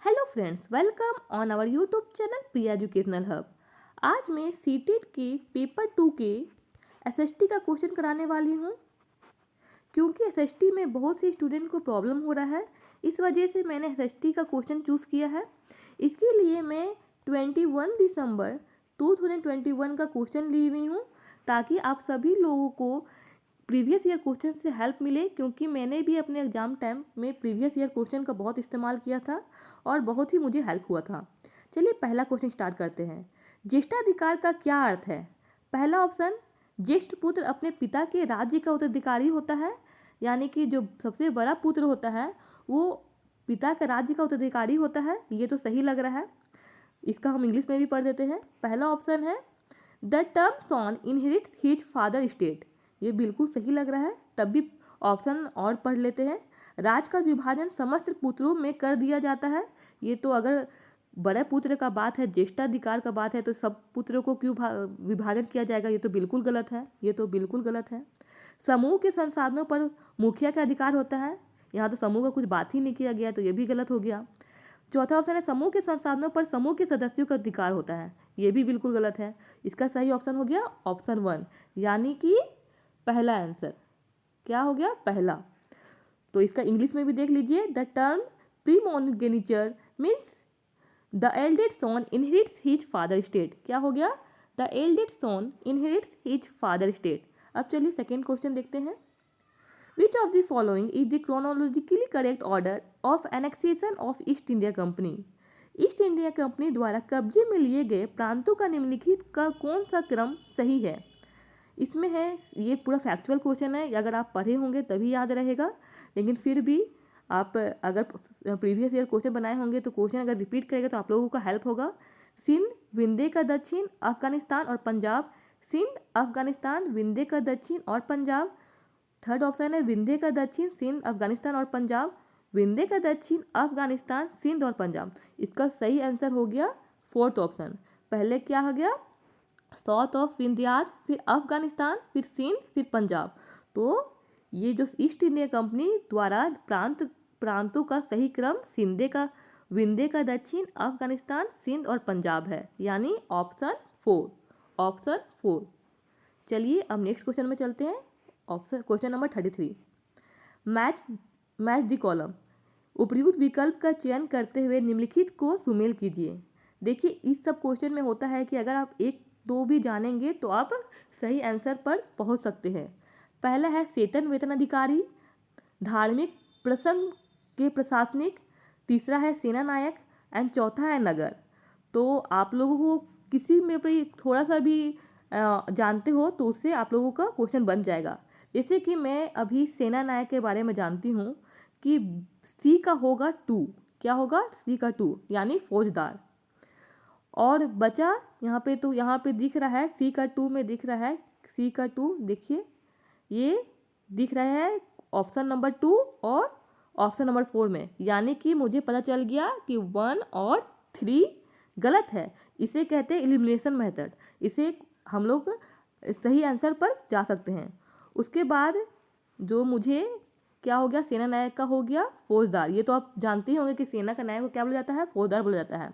Hello friends, welcome on our YouTube channel Priya educational hub. आज मैं CTET के paper 2 के एसएसटी का क्वेश्चन कराने वाली हूँ। क्योंकि एसएसटी में बहुत से स्टूडेंट को प्रॉब्लम हो रहा है, इस वजह से मैंने एसएसटी का क्वेश्चन चूज़ किया है। इसके लिए मैं 21 दिसंबर 2021 का क्वेश्चन ली हुई हूँ, ताकि आप सभी लोगों को प्रीवियस ईयर क्वेश्चन से हेल्प मिले। क्योंकि मैंने भी अपने एग्जाम टाइम में प्रीवियस ईयर क्वेश्चन का बहुत इस्तेमाल किया था और बहुत ही मुझे हेल्प हुआ था। चलिए पहला क्वेश्चन स्टार्ट करते हैं। ज्येष्ठाधिकार का क्या अर्थ है? पहला ऑप्शन, ज्येष्ठ पुत्र अपने पिता के राज्य का उत्तराधिकारी होता है, यानी कि जो सबसे बड़ा पुत्र होता है वो पिता का राज्य का उत्तराधिकारी होता है। ये तो सही लग रहा है, इसका हम इंग्लिश में भी पढ़ देते हैं। पहला ऑप्शन है the term son inherits his father state. ये बिल्कुल सही लग रहा है, तब भी ऑप्शन और पढ़ लेते हैं। राज का विभाजन समस्त पुत्रों में कर दिया जाता है। ये तो अगर बड़े पुत्र का बात है, ज्येष्ठाधिकार का बात है, तो सब पुत्रों को क्यों विभाजन किया जाएगा? ये तो बिल्कुल गलत है, ये तो बिल्कुल गलत है। समूह के संसाधनों पर मुखिया का अधिकार होता है। यहाँ तो समूह का कुछ बात ही नहीं किया गया, तो ये भी गलत हो गया। चौथा ऑप्शन है समूह के संसाधनों पर समूह के सदस्यों का अधिकार होता है। ये भी बिल्कुल गलत है। इसका सही ऑप्शन हो गया ऑप्शन 1, यानी कि पहला आंसर। क्या हो गया? पहला। तो इसका इंग्लिश में भी देख लीजिए। The term primogeniture means the eldest son inherits his father state. क्या हो गया? The eldest son inherits his father state. अब चलिए सेकेंड क्वेश्चन देखते हैं। Which of the following is the chronologically correct order of annexation of East India Company? East India company द्वारा कब्जे में लिए गए प्रांतों का निम्नलिखित का कौन सा क्रम सही है? इसमें है, ये पूरा फैक्चुअल क्वेश्चन है, अगर आप पढ़े होंगे तभी याद रहेगा, लेकिन फिर भी आप अगर प्रीवियस ईयर क्वेश्चन बनाए होंगे तो क्वेश्चन अगर रिपीट करेगा तो आप लोगों का हेल्प होगा। सिंध, विंध्य का दक्षिण, अफगानिस्तान और पंजाब। सिंध, अफगानिस्तान, विंध्य का दक्षिण और पंजाब। थर्ड ऑप्शन है विंध्य का दक्षिण, सिंध, अफगानिस्तान और पंजाब। विंध्य का दक्षिण, अफगानिस्तान, सिंध और पंजाब। इसका सही आंसर हो गया फोर्थ ऑप्शन। पहले क्या हो गया? साउथ ऑफ विंध्याज, फिर अफगानिस्तान, फिर सिंध, फिर पंजाब। तो ये जो ईस्ट इंडिया कंपनी द्वारा प्रांतों का सही क्रम सिंधे का, विंध्य का दक्षिण, अफगानिस्तान, सिंध और पंजाब है, यानी ऑप्शन 4। ऑप्शन 4। चलिए अब नेक्स्ट क्वेश्चन में चलते हैं। Option question number 33। Match match the column. उपयुक्त विकल्प का चयन करते हुए निम्नलिखित को सुमेल कीजिए। देखिए इस सब क्वेश्चन में होता है कि अगर आप एक दो भी जानेंगे तो आप सही आंसर पर पहुंच सकते हैं। पहला है सेतन वेतन अधिकारी, धार्मिक प्रसंग के प्रशासनिक, तीसरा है सेना नायक एंड चौथा है नगर। तो आप लोगों को किसी में भी थोड़ा सा भी जानते हो तो उससे आप लोगों का क्वेश्चन बन जाएगा। जैसे कि मैं अभी सेना नायक के बारे में जानती हूँ कि सी का होगा 2। क्या होगा? सी का 2, यानी फौजदार। और बचा यहाँ पे, तो यहाँ पे दिख रहा है सी का 2 में दिख रहा है, सी का 2 देखिए, ये दिख रहा है ऑप्शन नंबर 2 और ऑप्शन नंबर 4 में, यानी कि मुझे पता चल गया कि 1 और 3 गलत है। इसे कहते हैं एलिमिनेशन मेथड। इसे हम लोग सही आंसर पर जा सकते हैं। उसके बाद जो मुझे क्या हो गया, सेना नायक का हो गया फौजदार। ये तो आप जानते ही होंगे कि सेना का नायक को क्या बोला जाता है? फौजदार बोला जाता है।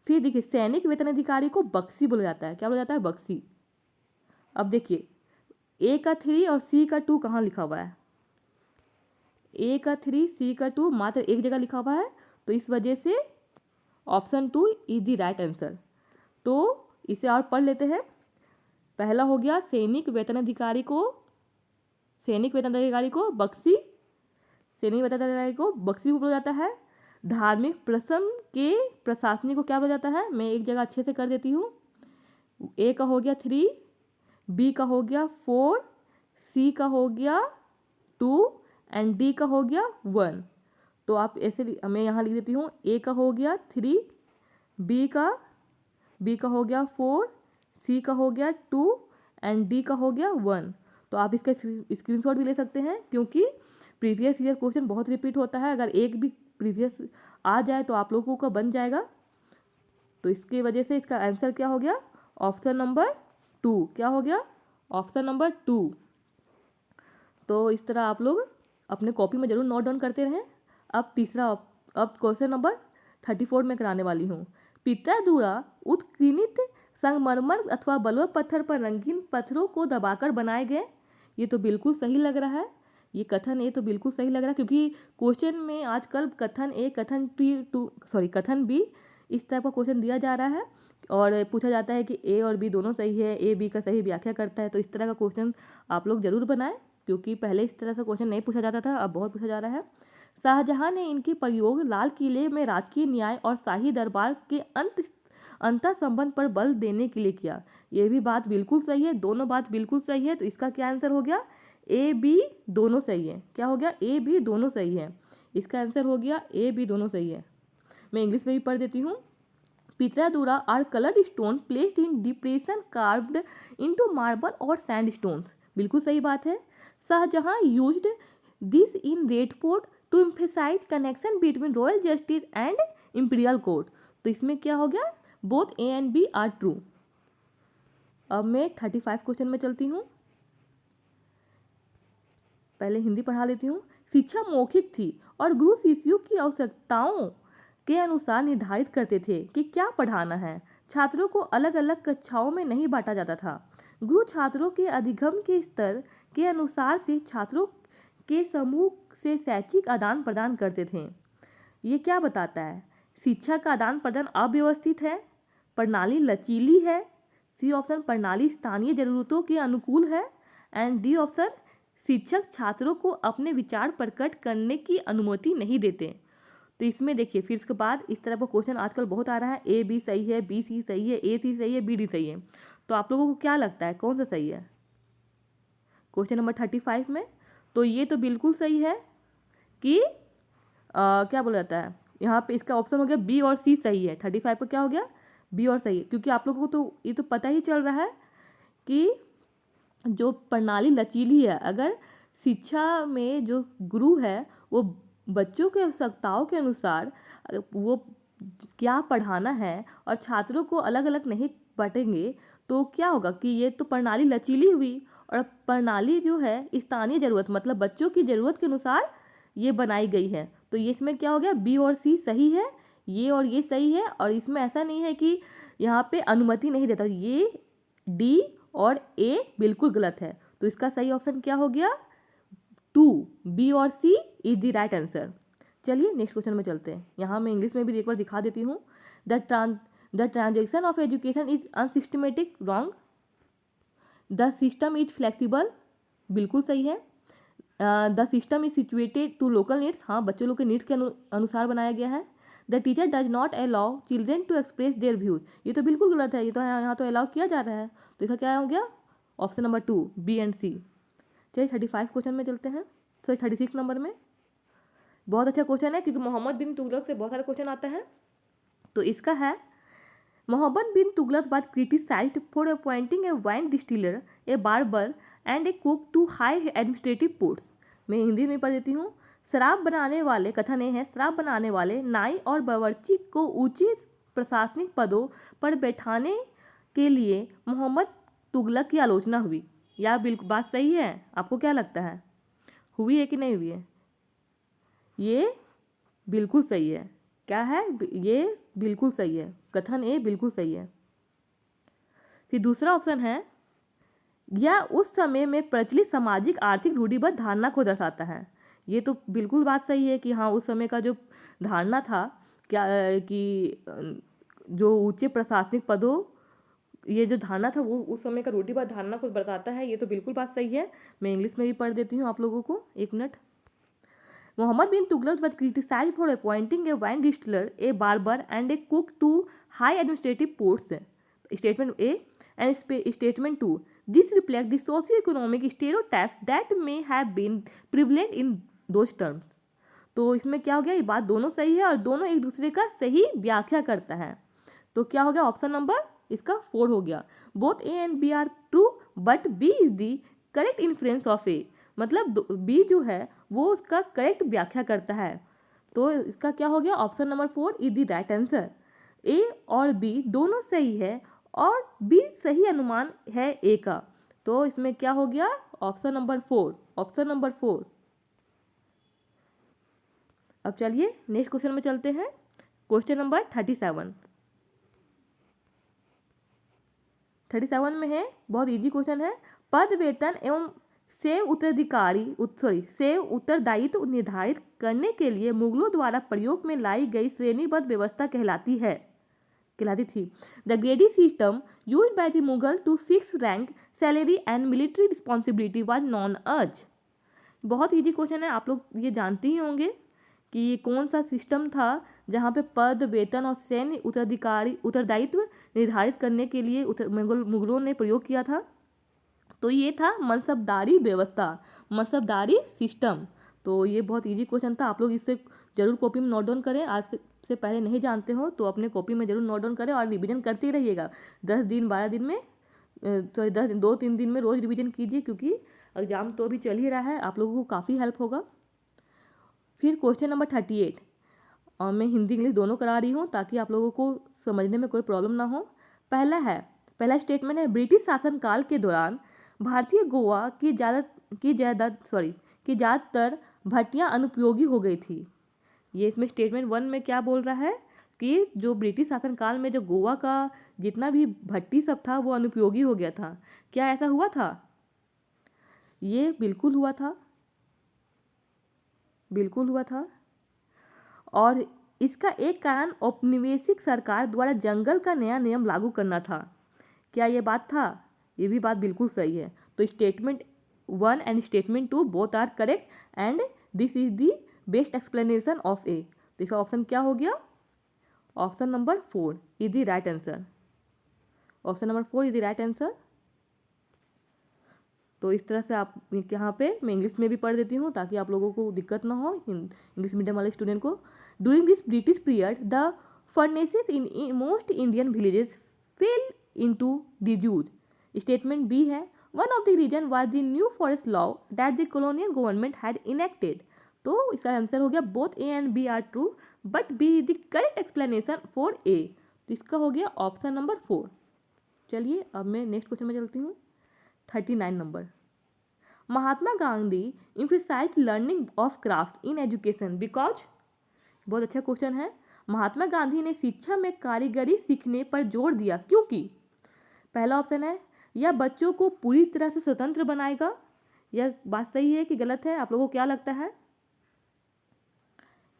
फिर देखिए सैनिक वेतन अधिकारी को बख्शी बोला जाता है। क्या बोला जाता है? बख्शी। अब देखिए ए का 3 और सी का 2 कहाँ लिखा हुआ है? ए का 3, सी का 2 मात्र एक जगह लिखा हुआ है, तो इस वजह से option 2 is the right answer. तो इसे और पढ़ लेते हैं। पहला हो गया सैनिक वेतन अधिकारी को बख्शी, सैनिक वेतन अधिकारी को बख्शी बोला जाता है। धार्मिक प्रसंग के प्रशासनिक को क्या बोला जाता है? मैं एक जगह अच्छे से कर देती हूँ। ए का हो गया 3, बी का हो गया 4, सी का हो गया 2 एंड डी का हो गया 1। तो आप ऐसे मैं यहाँ लिख देती हूँ। ए का हो गया 3, बी का हो गया 4, सी का हो गया 2 एंड डी का हो गया 1। तो आप इसका स्क्रीनशॉट भी ले सकते हैं, क्योंकि प्रीवियस ईयर क्वेश्चन बहुत रिपीट होता है। अगर एक भी प्रीवियस आ जाए तो आप लोगों का बन जाएगा। तो इसकी वजह से इसका आंसर क्या हो गया? Option number 2। क्या हो गया? Option number 2। तो इस तरह आप लोग अपने कॉपी में ज़रूर नोट डाउन करते रहें। अब क्वेश्चन नंबर 34 में कराने वाली हूँ। पितरा द्वारा उत्कीर्णित संगमरमर अथवा बलुआ पत्थर पर रंगीन पत्थरों को दबाकर बनाए गए। ये तो बिल्कुल सही लग रहा है, ये कथन ए तो बिल्कुल सही लग रहा है, क्योंकि क्वेश्चन में आजकल कथन ए कथन बी इस टाइप का क्वेश्चन दिया जा रहा है और पूछा जाता है कि ए और बी दोनों सही है, ए बी का सही व्याख्या करता है। तो इस तरह का क्वेश्चन आप लोग जरूर बनाएं, क्योंकि पहले इस तरह से क्वेश्चन नहीं पूछा जाता था, अब बहुत पूछा जा रहा है। शाहजहां ने इनके प्रयोग लाल किले में राजकीय न्याय और शाही दरबार के अंतर संबंध पर बल देने के लिए किया। ये भी बात बिल्कुल सही है, दोनों बात बिल्कुल सही है। तो इसका क्या आंसर हो गया? ए बी दोनों सही है। क्या हो गया? ए बी दोनों सही है। इसका आंसर हो गया ए बी दोनों सही है। मैं इंग्लिश में भी पढ़ देती हूँ। Pietra dura are coloured stone placed in depression carved into marble और सैंड स्टोन्स। बिल्कुल सही बात है। Shahjahan used this in Red Fort to emphasise connection between royal justice and imperial court. तो इसमें क्या हो गया? Both A and B are true. अब मैं 35 क्वेश्चन में चलती हूँ। पहले हिंदी पढ़ा लेती हूँ। शिक्षा मौखिक थी और गुरु शिष्यों की आवश्यकताओं के अनुसार निर्धारित करते थे कि क्या पढ़ाना है। छात्रों को अलग अलग कक्षाओं में नहीं बांटा जाता था। गुरु छात्रों के अधिगम के स्तर के अनुसार से छात्रों के समूह से शैक्षिक आदान प्रदान करते थे। ये क्या बताता है? शिक्षा का आदान प्रदान अव्यवस्थित है, प्रणाली लचीली है। सी ऑप्शन प्रणाली स्थानीय जरूरतों के अनुकूल है एंड डी ऑप्शन शिक्षक छात्रों को अपने विचार प्रकट करने की अनुमति नहीं देते। तो इसमें देखिए फिर इसके बाद इस तरह का क्वेश्चन आजकल बहुत आ रहा है। ए बी सही है, बी सी सही है, ए सी सही है, बी डी सही है। तो आप लोगों को क्या लगता है कौन सा सही है क्वेश्चन नंबर 35 में? तो ये तो बिल्कुल सही है कि क्या बोला जाता है यहाँ पे, इसका ऑप्शन हो गया बी और सी सही है। 35 पर क्या हो गया? बी और सही है, क्योंकि आप लोगों को तो ये तो पता ही चल रहा है कि जो प्रणाली लचीली है। अगर शिक्षा में जो गुरु है वो बच्चों के आवश्यकताओं के अनुसार वो क्या पढ़ाना है और छात्रों को अलग अलग नहीं बांटेंगे, तो क्या होगा कि ये तो प्रणाली लचीली हुई। और प्रणाली जो है स्थानीय ज़रूरत मतलब बच्चों की ज़रूरत के अनुसार ये बनाई गई है। तो ये इसमें क्या हो गया? बी और सी सही है, ये और ये सही है। और इसमें ऐसा नहीं है कि यहाँ पे अनुमति नहीं देता, ये डी और ए बिल्कुल गलत है। तो इसका सही ऑप्शन क्या हो गया? 2 बी और सी इज द राइट आंसर। चलिए नेक्स्ट क्वेश्चन में चलते हैं। यहाँ मैं इंग्लिश में भी एक बार दिखा देती हूँ। The transaction of education is unsystematic wrong. The system is flexible. बिल्कुल सही है। The system is situated to local needs. हाँ, बच्चों लोग के नीड्स के अनुसार बनाया गया है। The teacher does not allow children to express their views. ये तो बिल्कुल गलत है, ये तो यहाँ तो अलाउ किया जा रहा है। तो इसका क्या हो गया? ऑप्शन नंबर 2 बी एंड सी। चलिए 35 क्वेश्चन में चलते हैं। 36 नंबर में बहुत अच्छा क्वेश्चन है, क्योंकि मोहम्मद बिन तुगलक से बहुत सारे क्वेश्चन आता है। तो इसका है Mohammad bin Tughlaq was criticised for appointing a wine distiller, a barber and a cook to high administrative posts. मैं हिंदी में पढ़ देती हूँ। शराब बनाने वाले, कथन ये है, शराब बनाने वाले नाई और बावर्ची को ऊंचे प्रशासनिक पदों पर बैठाने के लिए मोहम्मद तुगलक की आलोचना हुई। या बिल्कुल बात सही है? आपको क्या लगता है, हुई है कि नहीं हुई है? ये बिल्कुल सही है। क्या है? ये बिल्कुल सही है, कथन ए बिल्कुल सही है। फिर दूसरा ऑप्शन है, यह उस समय में प्रचलित सामाजिक आर्थिक रूढ़िबद्ध धारणा को दर्शाता है। ये तो बिल्कुल बात सही है कि हाँ, उस समय का जो धारणा था क्या कि जो ऊंचे प्रशासनिक पदों, ये जो धारणा था वो उस समय का रूढ़िबद्ध धारणा को बताता है। ये तो बिल्कुल बात सही है। मैं इंग्लिश में भी पढ़ देती हूँ आप लोगों को, एक minute. Muhammad bin Tughlaq was criticized for appointing a wine distiller, a barber, and a cook to high administrative posts. Statement A and Statement 2. This reflects the socio-economic stereotypes that may have been prevalent in those terms. तो इसमें क्या हो गया? ये बात दोनों सही है और दोनों एक दूसरे का सही व्याख्या करता है। तो क्या हो गया? ऑप्शन नंबर इसका 4 हो गया। Both A and B are true but B is the correct influence of A. मतलब बी जो है वो उसका करेक्ट व्याख्या करता है। तो इसका क्या हो गया? Option number 4 is the right answer. A और बी दोनों सही है और बी सही अनुमान है ए का। तो इसमें क्या हो गया? Option number 4, option number 4। अब चलिए नेक्स्ट क्वेश्चन में चलते हैं। क्वेश्चन नंबर 37 में है, बहुत इजी क्वेश्चन है। पद वेतन एवं सेव उत्तरदायित्व निर्धारित करने के लिए मुगलों द्वारा प्रयोग में लाई गई श्रेणीबद्ध व्यवस्था कहलाती थी। The grading system used by the Mughal to fix rank, salary and military responsibility was known as. बहुत इजी क्वेश्चन है, आप लोग ये जानते ही होंगे कि ये कौन सा सिस्टम था जहाँ पे पद वेतन और सैन्य उत्तरदायित्व निर्धारित करने के लिए मुगलों ने प्रयोग किया था। तो ये था मनसबदारी व्यवस्था, मनसबदारी सिस्टम। तो ये बहुत इजी क्वेश्चन था, आप लोग इससे जरूर कॉपी में नोट डाउन करें। आज से पहले नहीं जानते हो तो अपने कॉपी में जरूर नोट डाउन करें और रिवीजन करते ही रहिएगा। 10 दिन 12 दिन में 2-3 दिन में रोज़ रिवीजन कीजिए, क्योंकि एग्ज़ाम तो अभी चल ही रहा है, आप लोगों को काफ़ी हेल्प होगा। फिर क्वेश्चन नंबर 38, और मैं हिंदी इंग्लिश दोनों करा रही हूँ ताकि आप लोगों को समझने में कोई प्रॉब्लम ना हो। पहला स्टेटमेंट है, ब्रिटिश शासनकाल के दौरान भारतीय गोवा की ज़्यादातर भट्टियाँ अनुपयोगी हो गई थी। ये इसमें स्टेटमेंट 1 में क्या बोल रहा है कि जो ब्रिटिश शासनकाल में जो गोवा का जितना भी भट्टी सब था वो अनुपयोगी हो गया था। क्या ऐसा हुआ था? ये बिल्कुल हुआ था, बिल्कुल हुआ था। और इसका एक कारण औपनिवेशिक सरकार द्वारा जंगल का नया नियम लागू करना था। क्या ये बात था? ये भी बात बिल्कुल सही है। तो statement 1 and statement 2 both are correct and this is the best explanation of A. तो इसका ऑप्शन क्या हो गया? Option number 4 is the right answer. Option number 4 is the right answer. तो इस तरह से आप यहाँ पे मैं इंग्लिश में भी पढ़ देती हूँ ताकि आप लोगों को दिक्कत ना हो, इंग्लिश मीडियम वाले स्टूडेंट को। During this British period the furnaces in most Indian villages fell into disuse. Statement B है, one of the reason was the new forest law that the colonial government had enacted. तो इसका answer हो गया both A and B are true, but B is the correct explanation for A. तो इसका हो गया option number 4। चलिए अब मैं नेक्स्ट क्वेश्चन में चलती हूँ। 39 number, Mahatma Gandhi emphasized learning of craft in education because. बहुत अच्छा क्वेश्चन है। महात्मा गांधी ने शिक्षा में कारीगरी सीखने पर जोर दिया क्योंकि। पहला ऑप्शन है, यह बच्चों को पूरी तरह से स्वतंत्र बनाएगा। यह बात सही है कि गलत है? आप लोगों को क्या लगता है?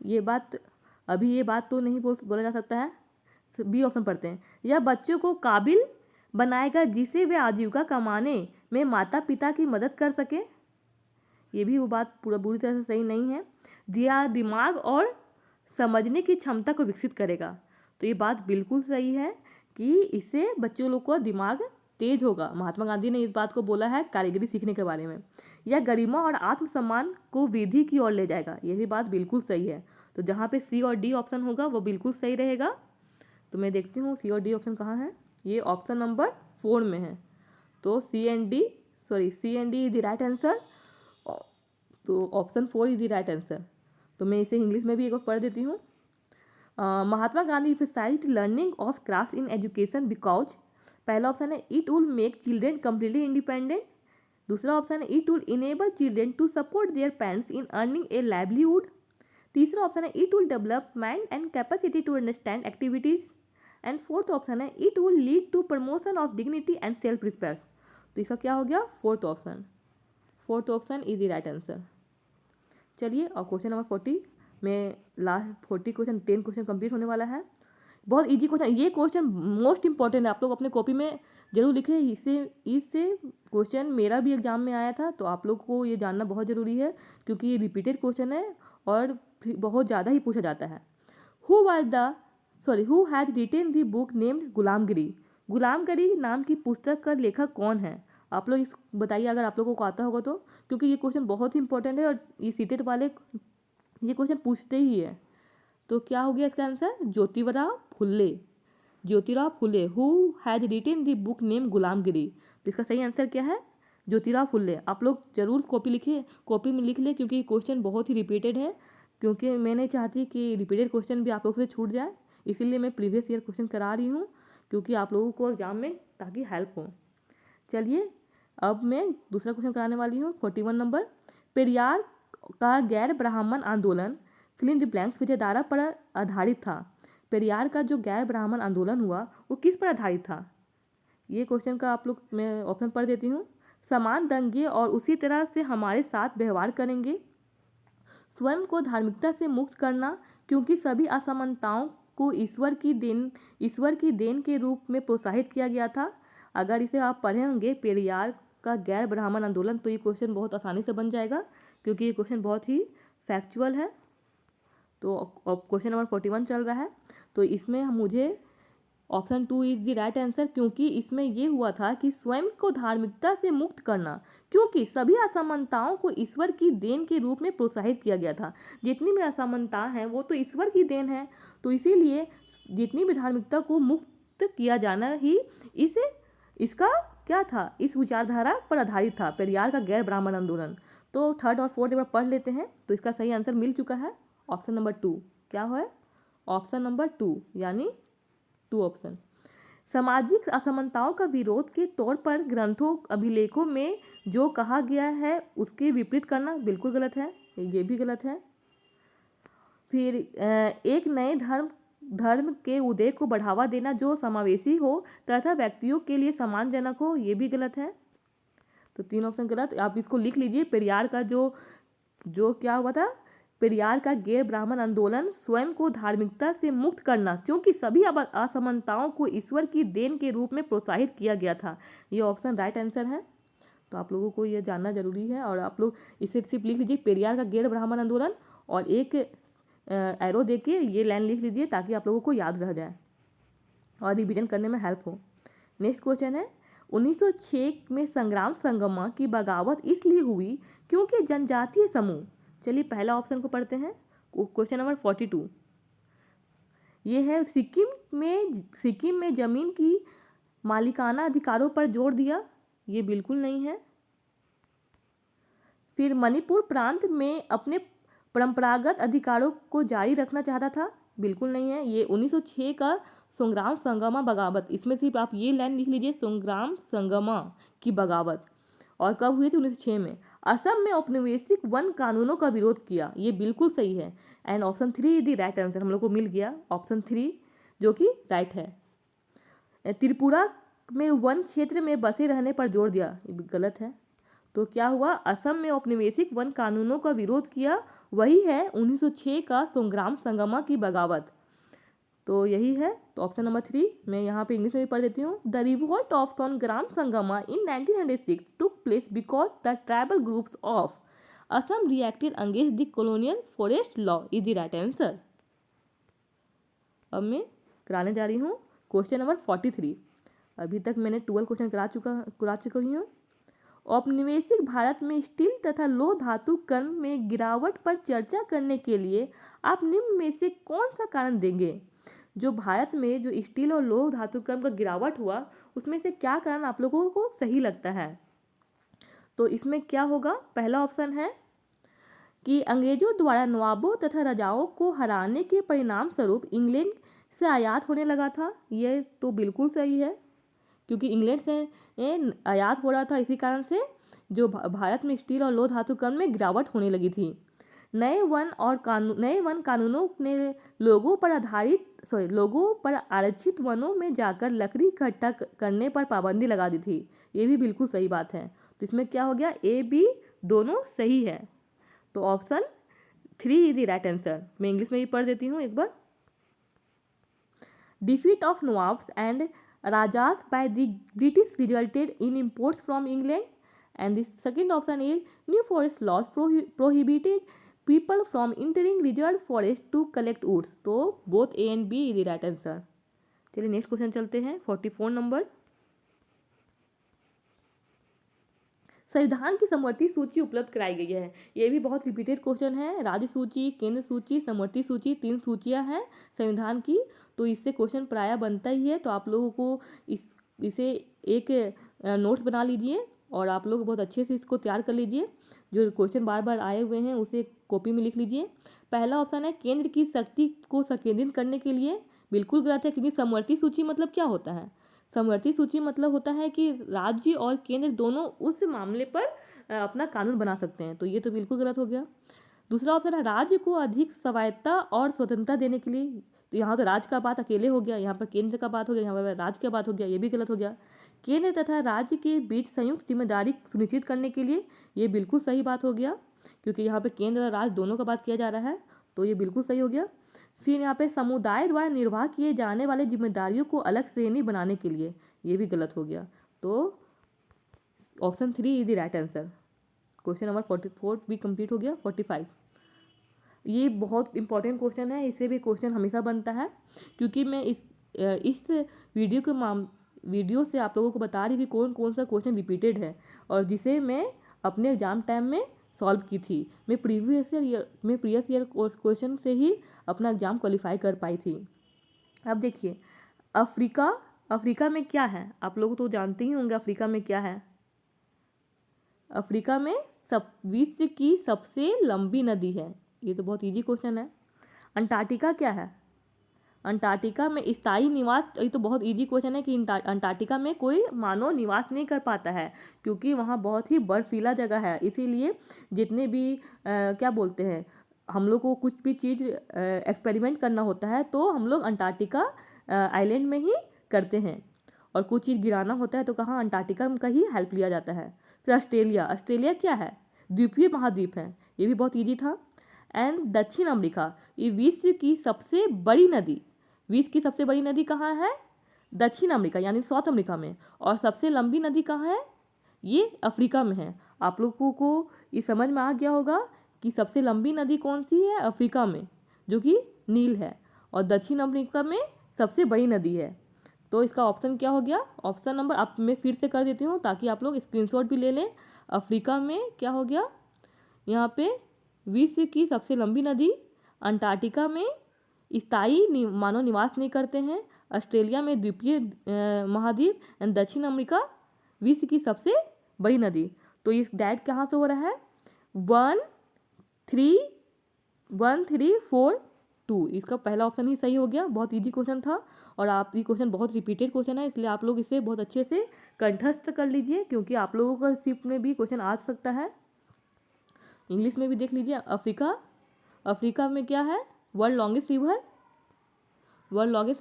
ये बात तो नहीं बोला जा सकता है। बी ऑप्शन पढ़ते हैं, यह बच्चों को काबिल बनाएगा जिसे वे आजीविका कमाने में माता पिता की मदद कर सके। ये भी वो बात पूरी तरह से सही नहीं है। दिमाग और समझने की क्षमता को विकसित करेगा। तो ये बात बिल्कुल सही है कि इससे बच्चों लोग को दिमाग तेज होगा। महात्मा गांधी ने इस बात को बोला है कारीगरी सीखने के बारे में। यह गरिमा और आत्मसम्मान को वृद्धि की ओर ले जाएगा। यह भी बात बिल्कुल सही है। तो जहाँ पे सी और डी ऑप्शन होगा वो बिल्कुल सही रहेगा। तो मैं देखती हूँ सी और डी ऑप्शन कहाँ है। ये ऑप्शन नंबर 4 में है। तो C and D is the right answer. तो option 4 is the right answer. तो मैं इसे इंग्लिश में भी एक बार पढ़ देती हूँ। Mahatma Gandhi emphasized learning of craft in education because. पहला ऑप्शन है, it will make children completely independent. दूसरा ऑप्शन है, it will enable children to support their parents in earning a livelihood. तीसरा ऑप्शन है, it will develop mind and capacity to understand activities. And fourth option है, it will lead to promotion of dignity and self respect. तो इसका क्या हो गया? Fourth option is the right answer. चलिए और क्वेश्चन नंबर 40 में लास्ट 40 क्वेश्चन 10 क्वेश्चन कंप्लीट होने वाला है। बहुत इजी क्वेश्चन, ये क्वेश्चन मोस्ट इंपॉर्टेंट है। आप लोग अपने कॉपी में जरूर लिखें। इससे क्वेश्चन मेरा भी एग्जाम में आया था, तो आप लोग को ये जानना बहुत ज़रूरी है क्योंकि ये रिपीटेड क्वेश्चन है और बहुत ज़्यादा ही पूछा जाता है। Who has retain the book named गुलामगिरी। गुलामगिरी नाम की पुस्तक का लेखक कौन है? आप लोग इस बताइए अगर आप लोगों को आता होगा तो, क्योंकि ये क्वेश्चन बहुत ही इंपॉर्टेंट है और ये सीटेट वाले ये क्वेश्चन पूछते ही है। तो क्या हो गया इसका answer? Jyotirao Phule. Who has retain the book name गुलामगिरी। तो इसका सही आंसर क्या है? ज्योतिराव फुले। आप लोग जरूर कॉपी में लिख ले क्योंकि क्वेश्चन बहुत ही रिपीटेड है। क्योंकि मैं नहीं चाहती कि रिपीटेड क्वेश्चन भी आप लोग से छूट जाए, इसीलिए मैं प्रीवियस ईयर क्वेश्चन करा रही हूँ क्योंकि आप लोगों को एग्जाम में ताकि हेल्प हो। चलिए अब मैं दूसरा क्वेश्चन कराने वाली हूँ। 41 नंबर, पेरियार का गैर ब्राह्मण आंदोलन फिल इन द ब्लैंक्स विचारधारा पर आधारित था। पेरियार का जो गैर ब्राह्मण आंदोलन हुआ वो किस पर आधारित था? ये क्वेश्चन का आप लोग, मैं ऑप्शन पढ़ देती हूँ। समान देंगे और उसी तरह से हमारे साथ व्यवहार करेंगे, स्वयं को धार्मिकता से मुक्त करना क्योंकि सभी असमानताओं को ईश्वर की देन के रूप में प्रोत्साहित किया गया था। अगर इसे आप पढ़े होंगे पेरियार का गैर ब्राह्मण आंदोलन, तो ये क्वेश्चन बहुत आसानी से बन जाएगा क्योंकि ये क्वेश्चन बहुत ही फैक्चुअल है। तो अब क्वेश्चन नंबर 41 चल रहा है, तो इसमें मुझे option 2 is the right answer, क्योंकि इसमें ये हुआ था कि स्वयं को धार्मिकता से मुक्त करना क्योंकि सभी असमानताओं को ईश्वर की देन के रूप में प्रोत्साहित किया गया था। जितनी भी असमानता हैं वो तो ईश्वर की देन है, तो इसीलिए जितनी भी धार्मिकता को मुक्त किया जाना ही इसका क्या था, इस विचारधारा पर आधारित था पेरियार का गैर ब्राह्मण आंदोलन। तो थर्ड और फोर्थ एक बार पढ़ लेते हैं, तो इसका सही आंसर मिल चुका है ऑप्शन नंबर 2। क्या है? ऑप्शन नंबर 2 यानी 2 ऑप्शन। सामाजिक असमानताओं का विरोध के तौर पर ग्रंथों अभिलेखों में जो कहा गया है उसके विपरीत करना बिल्कुल गलत है, ये भी गलत है। फिर एक नए धर्म के उदय को बढ़ावा देना जो समावेशी हो तथा व्यक्तियों के लिए सम्मानजनक हो, ये भी गलत है। तो 3 ऑप्शन गलत। आप इसको लिख लीजिए, पेरियार का जो क्या हुआ था, पेरियार का गैर ब्राह्मण आंदोलन स्वयं को धार्मिकता से मुक्त करना क्योंकि सभी असमानताओं को ईश्वर की देन के रूप में प्रोत्साहित किया गया था। ये ऑप्शन राइट आंसर है। तो आप लोगों को ये जानना जरूरी है, और आप लोग इसे सिर्फ लिख लीजिए पेरियार का गैर ब्राह्मण आंदोलन, और एक एरो देके ये लाइन लिख लीजिए ताकि आप लोगों को याद रह जाए और रिवीजन करने में हेल्प हो। नेक्स्ट क्वेश्चन है, 1906 में संग्राम संगमा की बगावत इसलिए हुई क्योंकि जनजातीय समूह, चलिए पहला ऑप्शन को पढ़ते हैं, क्वेश्चन नंबर 42। ये है सिक्किम में जमीन की मालिकाना अधिकारों पर जोर दिया, ये बिल्कुल नहीं है। फिर मणिपुर प्रांत में अपने परंपरागत अधिकारों को जारी रखना चाहता था, बिल्कुल नहीं है। ये 1906 का संग्राम संगमा बगावत, इसमें सिर्फ आप ये लाइन लिख लीजिए, संग्राम संगमा की बगावत, और कब हुई थी? 1906 में। असम में औपनिवेशिक वन कानूनों का विरोध किया, ये बिल्कुल सही है। And option 3 is the right answer, हम लोग को मिल गया ऑप्शन 3 जो कि राइट है। त्रिपुरा में वन क्षेत्र में बसे रहने पर जोर दिया, ये गलत है। तो क्या हुआ? असम में औपनिवेशिक वन कानूनों का विरोध किया, वही है 1906 का संग्राम संगमा की बगावत, तो यही है। तो ऑप्शन नंबर 3 मैं यहाँ पे इंग्लिश में भी पढ़ देती हूँ। द रिवोल्ट ऑफ संग्राम संगमा इन 1906 took place because the tribal groups of Assam reacted against the colonial forest law is the right answer. अब मैं कराने जा रही हूँ क्वेश्चन नंबर 43। अभी तक मैंने 12 क्वेश्चन करा चुकी हूँ। औपनिवेशिक भारत में स्टील तथा लौह धातु कर्म में गिरावट पर चर्चा करने के लिए आप निम्न में से कौन सा कारण देंगे? जो भारत में जो स्टील और लौह धातु कर्म का गिरावट हुआ, उसमें से क्या कारण आप लोगों को सही लगता है? तो इसमें क्या होगा? पहला ऑप्शन है कि अंग्रेजों द्वारा नवाबों तथा राजाओं को हराने के परिणाम स्वरूप इंग्लैंड से आयात होने लगा था, ये तो बिल्कुल सही है, क्योंकि इंग्लैंड से आयात हो रहा था, इसी कारण से जो भारत में स्टील और लौह धातु कर्म में गिरावट होने लगी थी। नए वन कानूनों ने लोगों पर आरक्षित वनों में जाकर लकड़ी इकट्ठा करने पर पाबंदी लगा दी थी, ये भी बिल्कुल सही बात है। तो इसमें क्या हो गया? ए बी दोनों सही है, तो option 3 is the right answer. मैं इंग्लिश में भी पढ़ देती हूँ एक बार। Defeat of Nawabs and Rajas by the British resulted in imports from England, and the second option is new forest laws prohibited people from entering reserve forest to collect woods. तो both A and B is the right answer. चलिए next question चलते हैं 44 number. संविधान की समवर्ती सूची उपलब्ध कराई गई है, ये भी बहुत रिपीटेड क्वेश्चन है। राज्य सूची, केंद्र सूची, समवर्ती सूची, 3 सूचियां हैं संविधान की, तो इससे क्वेश्चन प्रायः बनता ही है। तो आप लोगों को इसे एक नोट्स बना लीजिए और आप लोग बहुत अच्छे से इसको तैयार कर लीजिए। जो क्वेश्चन बार बार आए हुए हैं उसे कॉपी में लिख लीजिए। पहला ऑप्शन है केंद्र की शक्ति को संकेंद्रित करने के लिए, बिल्कुल गलत है, क्योंकि समवर्ती सूची मतलब क्या होता है? समवर्ती सूची मतलब होता है कि राज्य और केंद्र दोनों उस मामले पर अपना कानून बना सकते हैं, तो ये तो बिल्कुल गलत हो गया। दूसरा ऑप्शन है राज्य को अधिक स्वायत्तता और स्वतंत्रता देने के लिए, तो यहाँ तो राज्य का बात अकेले हो गया, यहाँ पर केंद्र का बात हो गया, यहाँ पर राज्य का बात हो गया, ये भी गलत हो गया। केंद्र तथा राज्य के बीच संयुक्त जिम्मेदारी सुनिश्चित करने के लिए, ये बिल्कुल सही बात हो गया, क्योंकि यहाँ पे केंद्र और राज्य दोनों का बात किया जा रहा है, तो ये बिल्कुल सही हो गया। फिर यहाँ पे समुदाय द्वारा निर्वाह किए जाने वाले जिम्मेदारियों को अलग श्रेणी बनाने के लिए, ये भी गलत हो गया। तो option 3 is the right answer. Question number 44 भी कंप्लीट हो गया। 45, ये बहुत इंपॉर्टेंट क्वेश्चन है, इससे भी क्वेश्चन हमेशा बनता है, क्योंकि मैं इस वीडियो से आप लोगों को बता रही कि कौन कौन सा क्वेश्चन रिपीटेड है और जिसे मैं अपने एग्जाम टाइम में सॉल्व की थी। मैं प्रीवियस ईयर क्वेश्चन से ही अपना एग्ज़ाम क्वालिफाई कर पाई थी। अब देखिए, अफ्रीका में क्या है, आप लोग तो जानते ही होंगे अफ्रीका में क्या है। अफ्रीका में विश्व की सबसे लंबी नदी है, ये तो बहुत इजी क्वेश्चन है। अंटार्कटिका क्या है, अंटार्कटिका में स्थायी निवास, ये तो बहुत इजी क्वेश्चन है कि अंटार्कटिका में कोई मानव निवास नहीं कर पाता है, क्योंकि वहाँ बहुत ही बर्फीला जगह है, इसीलिए जितने भी क्या बोलते हैं, हम लोग को कुछ भी चीज़ एक्सपेरिमेंट करना होता है तो हम लोग अंटार्कटिका आइलैंड में ही करते हैं, और कुछ चीज़ गिराना होता है तो कहाँ, अंटार्कटिका का ही हेल्प लिया जाता है। फिर ऑस्ट्रेलिया क्या है, द्वीपीय महाद्वीप है, ये भी बहुत ईजी था। एंड दक्षिण अमेरिका, ये विश्व की सबसे बड़ी नदी कहाँ है, दक्षिण अमेरिका यानी साउथ अमेरिका में, और सबसे लंबी नदी कहाँ है, ये अफ्रीका में है। आप लोगों को ये समझ में आ गया होगा कि सबसे लंबी नदी कौन सी है, अफ्रीका में, जो कि नील है, और दक्षिण अमेरिका में सबसे बड़ी नदी है। तो इसका ऑप्शन क्या हो गया, ऑप्शन नंबर, आप मैं फिर से कर देती हूँ ताकि आप लोग स्क्रीनशॉट भी ले लें। अफ्रीका में क्या हो गया, यहाँ पे विश्व की सबसे लंबी नदी, अंटार्कटिका में स्थायी मानव निवास नहीं करते हैं, ऑस्ट्रेलिया में द्वीपीय महाद्वीप, एंड दक्षिण अमेरिका विश्व की सबसे बड़ी नदी। तो ये डायरेक्ट कहाँ से हो रहा है, 1 3 4 2, इसका पहला ऑप्शन ही सही हो गया। बहुत इजी क्वेश्चन था, और आप ये क्वेश्चन बहुत रिपीटेड क्वेश्चन है, इसलिए आप लोग इसे बहुत अच्छे से कंठस्थ कर लीजिए, क्योंकि आप लोगों का शिफ्ट में भी क्वेश्चन आ सकता है। इंग्लिश में भी देख लीजिए, अफ्रीका में क्या है, world longest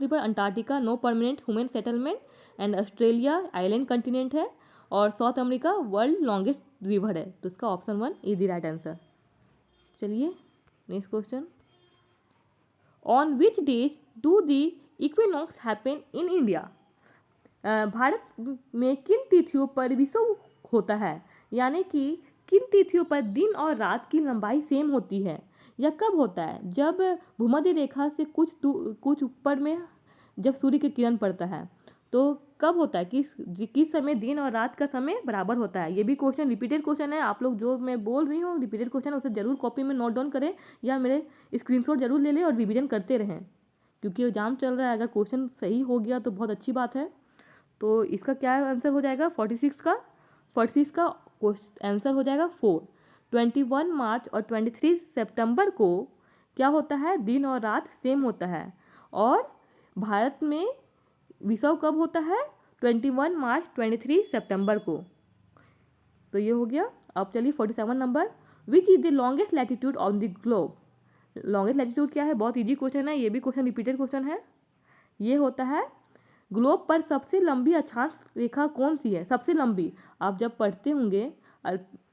river Antarctica, no permanent human settlement, and Australia island continent है, और South America world longest river है। तो इसका option 1 is the right answer. चलिए next question, on which days do the equinox happen in India. Bharat में किन तिथियों पर विषुव होता है, यानी कि किन तिथियों पर दिन और रात की लंबाई सेम होती है। यह कब होता है, जब भूमध्य रेखा से कुछ ऊपर में जब सूर्य की किरण पड़ता है, तो कब होता है, किस समय दिन और रात का समय बराबर होता है। ये भी क्वेश्चन रिपीटेड क्वेश्चन है, आप लोग जो मैं बोल रही हूँ रिपीटेड क्वेश्चन है, उसे जरूर कॉपी में नोट डाउन करें या मेरे स्क्रीनशॉट जरूर ले लें और रिवीजन करते रहें, क्योंकि एग्जाम चल रहा है। अगर क्वेश्चन सही हो गया तो बहुत अच्छी बात है। तो इसका क्या आंसर हो जाएगा, 46 का आंसर हो जाएगा 4। 21 मार्च और 23 सितंबर को क्या होता है, दिन और रात सेम होता है। और भारत में विषुव कब होता है, 21 मार्च 23 सितंबर को। तो ये हो गया। अब चलिए 47 number, which is the longest latitude on the globe. Longest latitude क्या है, बहुत इजी क्वेश्चन है, ये भी क्वेश्चन रिपीटेड क्वेश्चन है। ये होता है ग्लोब पर सबसे लंबी अक्षांश रेखा कौन सी है, सबसे लंबी। आप जब पढ़ते होंगे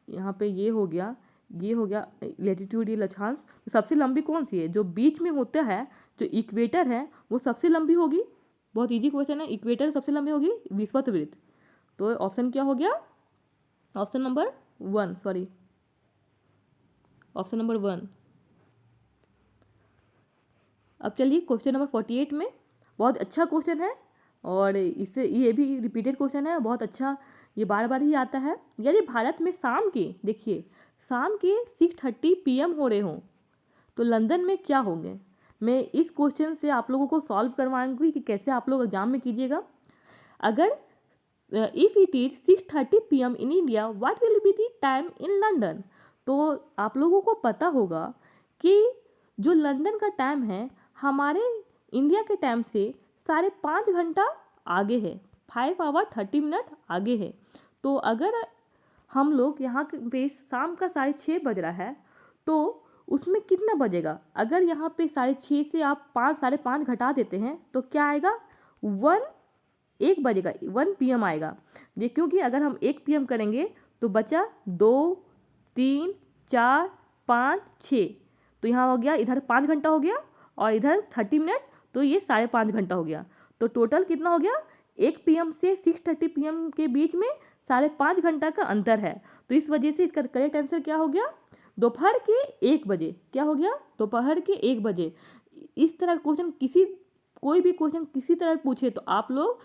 यहाँ पे ये हो गया लैटिट्यूड, ये अक्षांश, तो सबसे लंबी कौन सी है, जो बीच में होता है, जो इक्वेटर है वो सबसे लंबी होगी। बहुत इजी क्वेश्चन है, इक्वेटर सबसे लंबी होगी, विषुववृत्त। तो ऑप्शन क्या हो गया, ऑप्शन नंबर 1। अब चलिए क्वेश्चन नंबर 48 में, बहुत अच्छा क्वेश्चन है और इससे ये भी रिपीटेड क्वेश्चन है, बहुत अच्छा, ये बार बार ही आता है। यदि भारत में शाम के 6:30 PM हो रहे हों तो लंदन में क्या होंगे। मैं इस क्वेश्चन से आप लोगों को सॉल्व करवाऊंगी कि कैसे आप लोग एग्जाम में कीजिएगा। अगर if it is 6:30 PM in India, what will be the time in London. तो आप लोगों को पता होगा कि जो लंदन का टाइम है हमारे इंडिया के टाइम से 5.5 घंटा आगे है, 5 आवर 30 मिनट आगे है। तो अगर हम लोग यहाँ पे शाम का 6:30 बज रहा है, तो उसमें कितना बजेगा। अगर यहाँ पे 6:30 से आप 5, 5:30 घटा देते हैं तो क्या आएगा, 1 बजेगा, 1 PM आएगा। ये क्योंकि अगर हम 1 PM करेंगे तो बचा 2, 3, 4, 5, 6, तो यहाँ हो गया, इधर 5 घंटा हो गया और इधर 30 मिनट, तो ये 5.5 घंटा हो गया। तो टोटल कितना हो गया, 1 PM से 6:30 PM के बीच में 5.5 घंटा का अंतर है। तो इस वजह से इसका करेक्ट आंसर क्या हो गया, दोपहर के 1 बजे। क्या हो गया, दोपहर के 1 बजे। इस तरह क्वेश्चन कोई भी क्वेश्चन किसी तरह पूछे तो आप लोग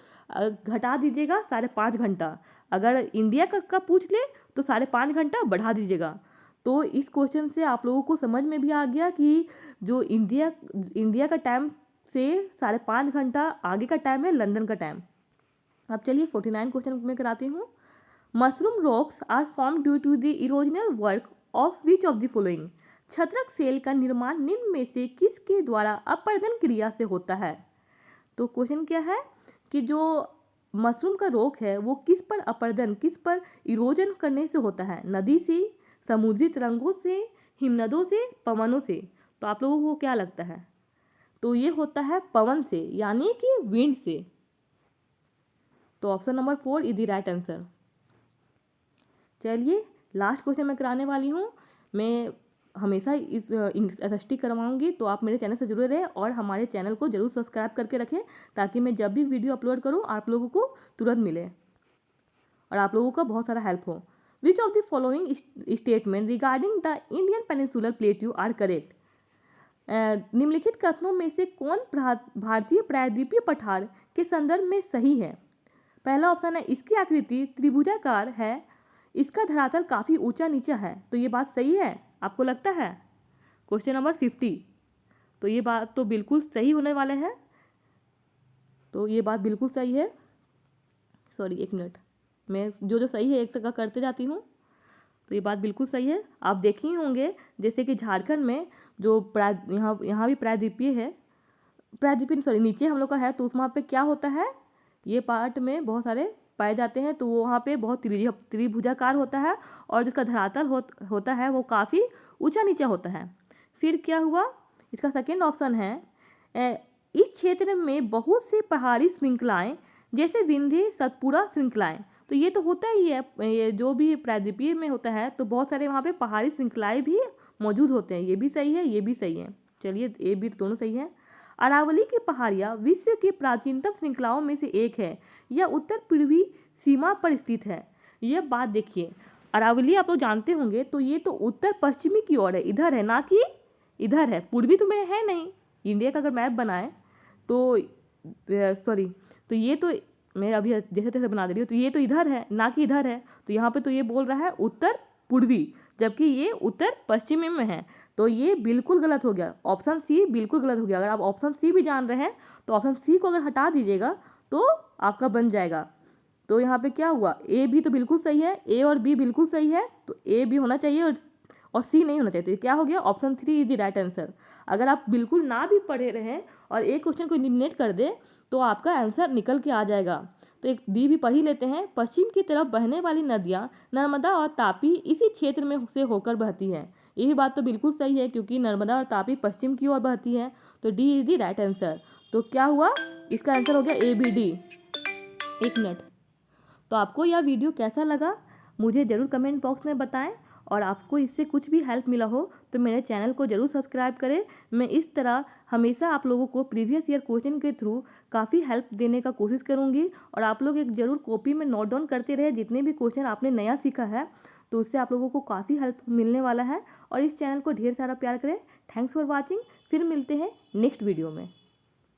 घटा दीजिएगा 5.5 घंटा। अगर इंडिया का पूछ ले तो 5.5 घंटा बढ़ा दीजिएगा। तो इस क्वेश्चन से आप लोगों को समझ में भी आ गया कि जो इंडिया का टाइम से 5.5 घंटा आगे का टाइम है लंदन का टाइम। अब चलिए 49 क्वेश्चन में कराती हूँ। Mushroom rocks are form due to the erosional work of which of the following. छत्रक सेल का निर्माण निम्न में से किसके द्वारा अपरदन क्रिया से होता है। तो क्वेश्चन क्या है कि जो मशरूम का रॉक है वो किस पर इरोजन करने से होता है, नदी से, समुद्री तरंगों से, हिमनदों से, पवनों से। तो आप लोगों को क्या लगता है, तो ये होता है पवन से, यानी कि विंड से। तो option number 4 is the right answer. चलिए लास्ट क्वेश्चन मैं कराने वाली हूँ। मैं हमेशा इस SST करवाऊंगी, तो आप मेरे चैनल से जुड़े रहें और हमारे चैनल को जरूर सब्सक्राइब करके रखें, ताकि मैं जब भी वीडियो अपलोड करूँ आप लोगों को तुरंत मिले और आप लोगों का बहुत सारा हेल्प हो। Which of the following statement regarding the Indian peninsular plateau are correct. निम्नलिखित कथनों में से कौन भारतीय प्रायद्वीपीय पठार के संदर्भ में सही है। पहला ऑप्शन है, इसकी आकृति त्रिभुजाकार है, इसका धरातल काफ़ी ऊंचा नीचा है। तो ये बात सही है, आपको लगता है। क्वेश्चन नंबर 50, तो ये बात तो बिल्कुल सही होने वाले हैं। तो ये बात बिल्कुल सही है। सॉरी, 1 मिनट, मैं जो सही है एक का करते जाती हूँ। तो ये बात बिल्कुल सही है। आप देखे ही होंगे जैसे कि झारखंड में जो यहाँ भी प्रायद्वीपीय है, सॉरी नीचे हम लोग का है, तो उस वहाँ पे क्या होता है, ये पार्ट में बहुत सारे पाए जाते हैं। तो वहाँ पे बहुत त्रिभुजाकार होता है और जिसका धरातल होता है वो काफ़ी ऊंचा नीचा होता है। फिर क्या हुआ, इसका सेकेंड ऑप्शन है, इस क्षेत्र में बहुत से पहाड़ी श्रृंखलाएं जैसे विंध्य सतपुड़ा श्रृंखलाएं। तो ये तो होता ही है, ये जो भी प्रायद्वीपीय में होता है तो बहुत सारे वहाँ पे पहाड़ी श्रृंखलाएं भी मौजूद होते हैं। ये भी सही है, ये भी सही है। चलिए ए बी दोनों सही है। अरावली की पहाड़ियाँ विश्व की प्राचीनतम श्रृंखलाओं में से एक है, यह उत्तर पूर्वी सीमा पर स्थित है। यह बात देखिए, अरावली आप लोग जानते होंगे, तो ये तो उत्तर पश्चिमी की ओर है, इधर है, ना कि इधर है। पूर्वी तो में है नहीं। इंडिया का अगर मैप बनाए तो सॉरी, तो ये तो मैं अभी जैसे तैसे बना दे रही हूँ, तो ये तो इधर है ना कि इधर है। तो यहाँ पे तो ये बोल रहा है उत्तर पूर्वी, जबकि ये उत्तर पश्चिमी में है। तो ये बिल्कुल गलत हो गया, ऑप्शन सी बिल्कुल गलत हो गया। अगर आप ऑप्शन सी भी जान रहे हैं तो ऑप्शन सी को अगर हटा दीजिएगा तो आपका बन जाएगा। तो यहाँ पे क्या हुआ, ए भी तो बिल्कुल सही है, ए और बी बिल्कुल सही है, तो ए भी होना चाहिए और सी नहीं होना चाहिए। तो ये क्या हो गया, option 3 is the right answer. अगर आप बिल्कुल ना भी पढ़े रहें और एक क्वेश्चन को एलिमिनेट कर दे तो आपका आंसर निकल के आ जाएगा। तो एक डी भी पढ़ ही लेते हैं। पश्चिम की तरफ बहने वाली नदियाँ नर्मदा और तापी इसी क्षेत्र में से होकर बहती हैं। ये भी बात तो बिल्कुल सही है, क्योंकि नर्मदा और तापी पश्चिम की ओर बहती है। तो D is the right answer. तो क्या हुआ, इसका आंसर हो गया ए बी डी। 1 मिनट। तो आपको यह वीडियो कैसा लगा मुझे ज़रूर कमेंट बॉक्स में बताएं, और आपको इससे कुछ भी हेल्प मिला हो तो मेरे चैनल को ज़रूर सब्सक्राइब करें। मैं इस तरह हमेशा आप लोगों को प्रीवियस ईयर क्वेश्चन के थ्रू काफ़ी हेल्प देने का कोशिश करूंगी, और आप लोग एक ज़रूर कॉपी में नोट डाउन करते रहे जितने भी क्वेश्चन आपने नया सीखा है, तो उससे आप लोगों को काफ़ी हेल्प मिलने वाला है। और इस चैनल को ढेर सारा प्यार करें। Thanks for watching. फिर मिलते हैं नेक्स्ट वीडियो में।